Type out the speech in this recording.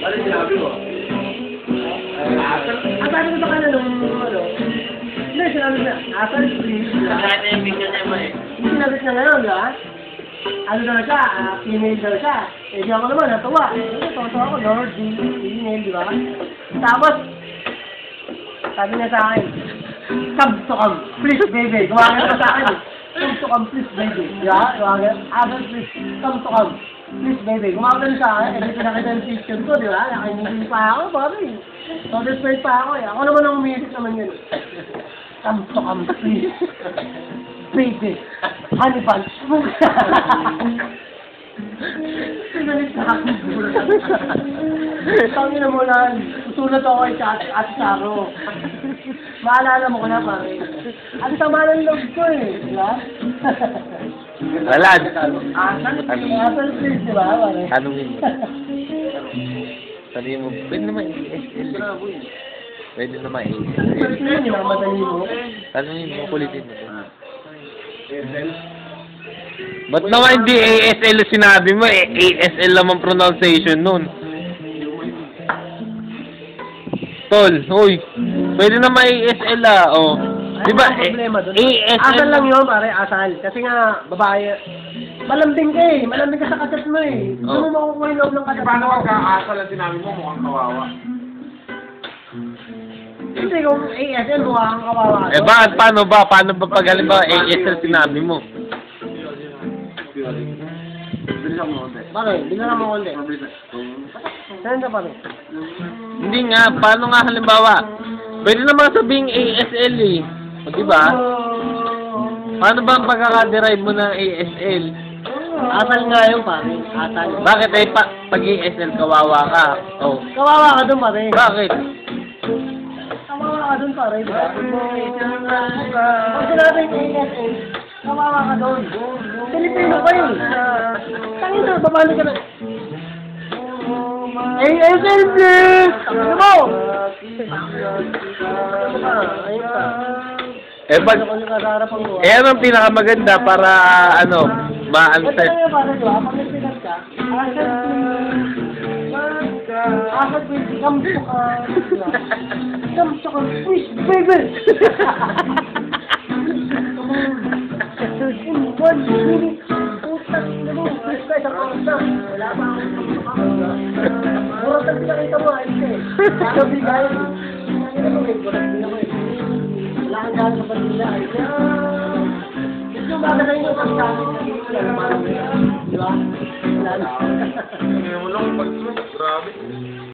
Ano sinabi mo? Ang sabi ko sa kanila nung ano, hindi, sinabi na, asal, please. Kahit na yung picture niya mo eh. Hindi sinabi na ngayon, di ba? Ano daw siya, female daw siya. Eh, di ako naman, natuwa. Tuwa ako, Lord, female, di ba? Tapos, sabi niya sa akin, come to come, please, baby. Gumagano ka sa akin, come to come, please, baby. Di ba? Gumagano, asal, please, come to come. Please, baby. Gumagano sa akin, eh, pinakita yung picture ko, di ba? Nakahindi pa ako, pare. So, desperate pa ako eh. Ako naman ang umiisip naman yun. Come to come, please. Baby. Honey bunch. Sinalit na ako. Tangin na mo lang. Susulat ako kay Ate Saro. Maalala mo ko na, pare. Ang sama ng loob ko eh. Diba? Wala. Asal please, diba, pare? Tanungin mo. Tanungin mo. Pwede naman i-SL. Pwede naman i-SL. Yun yung madali mo. Tanungin mo, kulitin mo. Ba't naman hindi ASL sinabi mo eh? ASL naman pronunciation nun. Tol, uy. Pwede naman ASL ah, oh. Diba, Asal lang yun, pare, asal. Kasi nga, babae, malambing ka eh. Malambing ka sa kadat mo eh. Doon mo makukuha yung loob ng kadat mo. Paano ka asal ang sinabi mo? Mukhang kawawa. Hindi, kung ASL, mukhang kawawa. Eh bakit, paano ba? Paano ba pag halimbawa ASL sinabi mo? Bilisan mo konti. Bakit? Bilang mo ulit. Saan ka pare? Hindi nga, paano nga halimbawa? Pwede naman sabing ASL eh. O diba? Paano ba ang pagkakaderive mo ng ASL? Asal nga yun, pare. Asal. Bakit eh, pag ASL kawawa ka? Oh. Kawawa ka dun, pare. Bakit? Kawawa ka dun, pare. Pag sinabing ASL, kawawa ka dun. Pilipino pa yun. Tangin na, babalo ka na. ASL, please! Ano mo? Ayun ka. Eh pag... Ano yung kasarap ang buwan? Eh anong pinakamaganda para ano, Ito ma-answer? lang yung pare, di ba? Pag nagsigat ka, asal please, come to come to come, please, baby! In 1 minute, putang ina mo, please guys, ang oras na. Wala pa akong oras na pinakita mo, ayos ka eh. Sabi guys, ina mo eh, oras din ako eh. Wala kang gano'n sa bandila, ayos ka. Yung maganda yung oras sa akin, wala naman, di ba? Wala na. Ngayon mo lang, pag-smoke, grabe.